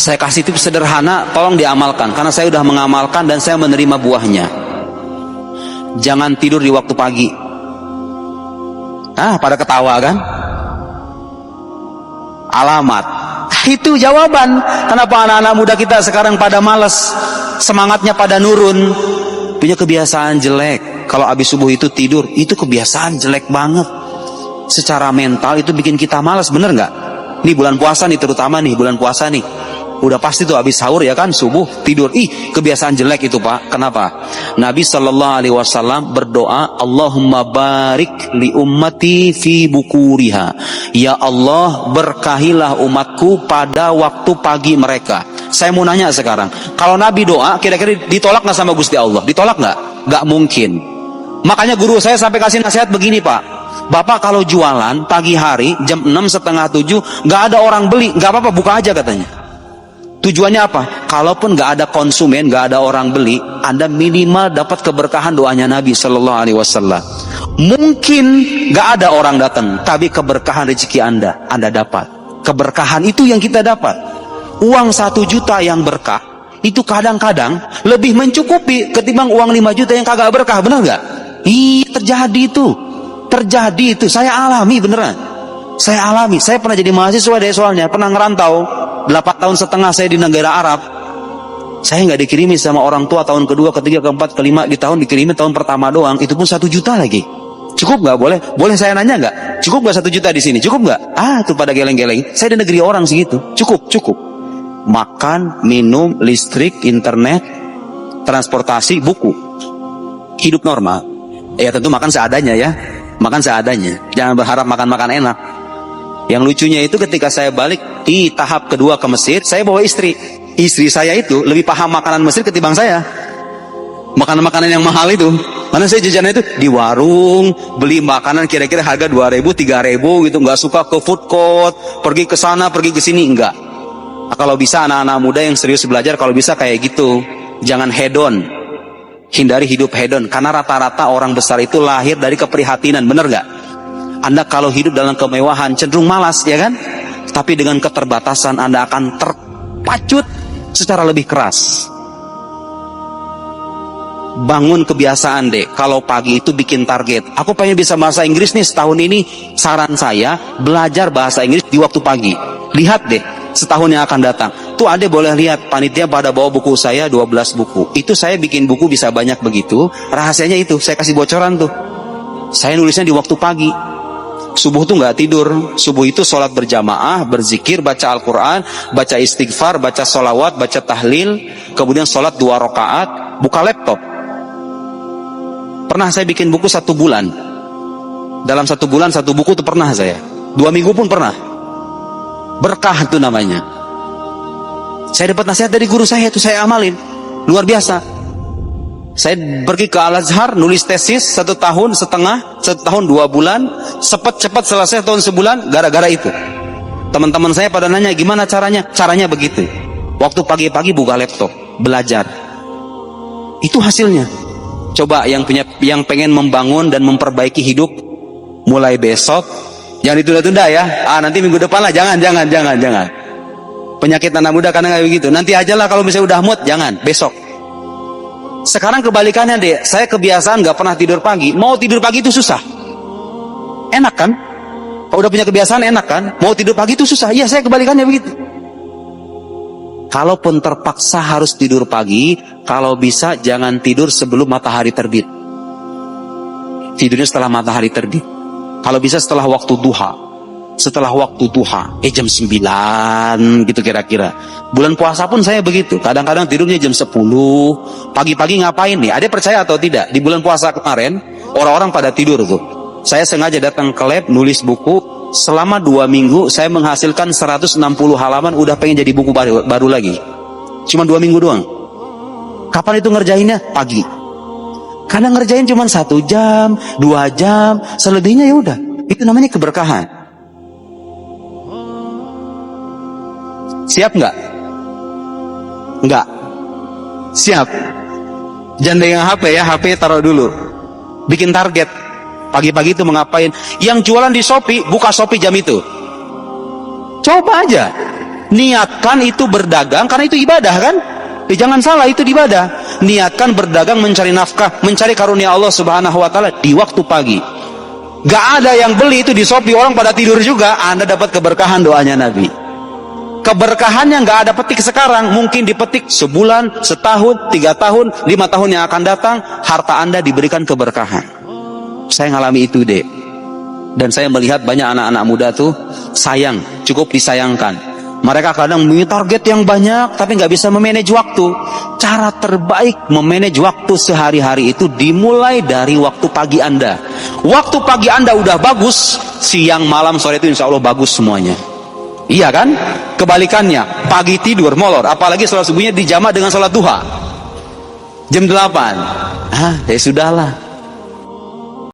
Saya kasih tips sederhana, tolong diamalkan, karena saya sudah mengamalkan dan saya menerima buahnya. Jangan tidur di waktu pagi. Pada ketawa kan? Alamat. Itu jawaban kenapa anak-anak muda kita sekarang pada malas, semangatnya pada nurun. Punya kebiasaan jelek. Kalau habis subuh itu tidur, itu kebiasaan jelek banget. Secara mental itu bikin kita malas, bener nggak? Nih bulan puasa nih, terutama nih bulan puasa nih, udah pasti tuh habis sahur ya kan, subuh tidur. Kebiasaan jelek itu Pak. Kenapa? Nabi SAW berdoa, Allahumma barik li ummati fi bukuriha. Ya Allah, berkahilah umatku pada waktu pagi mereka. Saya mau nanya sekarang, kalau Nabi doa, kira-kira ditolak nggak sama Gusti Allah? Ditolak nggak? Nggak mungkin. Makanya guru saya sampai kasih nasihat begini Pak, Bapak kalau jualan pagi hari jam 6, setengah 7, nggak ada orang beli, nggak apa-apa, buka aja katanya. Tujuannya apa? Kalaupun nggak ada konsumen, nggak ada orang beli, Anda minimal dapat keberkahan doanya Nabi Shallallahu Alaihi Wasallam. Mungkin nggak ada orang datang, tapi keberkahan rezeki Anda dapat. Keberkahan itu yang kita dapat. Uang 1 juta yang berkah itu kadang-kadang lebih mencukupi ketimbang uang 5 juta yang kagak berkah, benar nggak? Terjadi itu. Saya alami beneran. Saya pernah jadi mahasiswa deh, soalnya pernah ngerantau 8,5 tahun saya di negara Arab. Saya nggak dikirimi sama orang tua tahun kedua, ketiga, keempat, kelima, dikirimi tahun pertama doang. Itu pun 1 juta lagi. Cukup nggak? Boleh saya nanya nggak? Cukup nggak 1 juta di sini? Cukup nggak? Tuh pada geleng-geleng. Saya di negeri orang segitu. Cukup. Makan, minum, listrik, internet, transportasi, buku, hidup normal. Ya tentu makan seadanya ya. Makan seadanya. Jangan berharap makan enak. Yang lucunya itu ketika saya balik di tahap kedua ke Mesir, saya bawa istri. Istri saya itu lebih paham makanan Mesir ketimbang saya. Makanan-makanan yang mahal itu. Karena saya jajannya itu di warung, beli makanan kira-kira harga 2.000, 3.000 gitu. Nggak suka ke food court, pergi ke sana, pergi ke sini, enggak. Kalau bisa anak-anak muda yang serius belajar, kalau bisa kayak gitu. Jangan hedon. Hindari hidup hedon. Karena rata-rata orang besar itu lahir dari keprihatinan, bener gak? Anda kalau hidup dalam kemewahan cenderung malas, ya kan? Tapi dengan keterbatasan Anda akan terpacut secara lebih keras. Bangun kebiasaan deh. Kalau pagi itu bikin target. Aku pengen bisa bahasa Inggris nih setahun ini. Saran saya, belajar bahasa Inggris di waktu pagi. Lihat deh, setahun yang akan datang. Tuh Ade boleh lihat, panitia pada bawa buku saya 12 buku. Itu saya bikin buku bisa banyak begitu. Rahasianya itu, saya kasih bocoran tuh. Saya nulisnya di waktu pagi. Subuh tuh nggak tidur. Subuh itu sholat berjamaah, berzikir, baca Al-Quran, baca istighfar, baca sholawat, baca tahlil. Kemudian sholat 2 rakaat, buka laptop. Pernah saya bikin buku 1 bulan. Dalam 1 bulan 1 buku tuh pernah saya. 2 minggu pun pernah. Berkah itu namanya. Saya dapat nasihat dari guru saya, itu saya amalin. Luar biasa. Saya pergi ke Al-Azhar, nulis tesis 1,5 tahun, 1 tahun 2 bulan, cepat selesai tahun sebulan, gara-gara itu. Teman-teman saya pada nanya, gimana caranya? Caranya begitu. Waktu pagi-pagi buka laptop, belajar. Itu hasilnya. Coba yang pengen membangun dan memperbaiki hidup, mulai besok, jangan ditunda-tunda ya. Nanti minggu depan lah, jangan. Penyakit anak muda karena kayak begitu. Nanti aja lah kalau misalnya udah mood, jangan, besok. Sekarang kebalikannya deh, saya kebiasaan nggak pernah tidur pagi. Mau tidur pagi itu susah. Enak kan? Kalau udah punya kebiasaan enak kan? Mau tidur pagi itu susah. Iya, saya kebalikannya begitu. Kalaupun terpaksa harus tidur pagi, kalau bisa jangan tidur sebelum matahari terbit. Tidurnya setelah matahari terbit. Kalau bisa setelah waktu duha. Jam 9 gitu kira-kira. Bulan puasa pun saya begitu. Kadang-kadang tidurnya jam 10. Pagi-pagi ngapain nih? Ada percaya atau tidak? Di bulan puasa kemarin, orang-orang pada tidur tuh. Saya sengaja datang ke lab, nulis buku. Selama 2 minggu, saya menghasilkan 160 halaman, udah pengen jadi buku baru lagi. Cuma 2 minggu doang. Kapan itu ngerjainnya? Pagi. Karena ngerjain cuma 1 jam, 2 jam, selebihnya ya udah. Itu namanya keberkahan. Siap nggak? Nggak. Siap. Jangan pegang HP ya, HP taruh dulu. Bikin target. Pagi-pagi itu mengapain? Yang jualan di Shopee, buka Shopee jam itu. Coba aja. Niatkan itu berdagang, karena itu ibadah kan? Jangan salah, itu ibadah. Niatkan berdagang, mencari nafkah, mencari karunia Allah Subhanahu wa taala di waktu pagi. Gak ada yang beli itu di Shopee, orang pada tidur juga, Anda dapat keberkahan doanya Nabi. Keberkahannya gak ada petik sekarang, mungkin dipetik sebulan, setahun, 3 tahun, 5 tahun yang akan datang, harta Anda diberikan keberkahan. Saya ngalami itu deh. Dan saya melihat banyak anak-anak muda tuh sayang, cukup disayangkan. Mereka kadang punya target yang banyak, tapi nggak bisa memanage waktu. Cara terbaik memanage waktu sehari-hari itu dimulai dari waktu pagi Anda. Waktu pagi Anda udah bagus, siang, malam, sore itu insya Allah bagus semuanya. Iya kan? Kebalikannya, pagi tidur molor, apalagi sholat subuhnya dijamak dengan sholat duha jam 8. Ya sudahlah.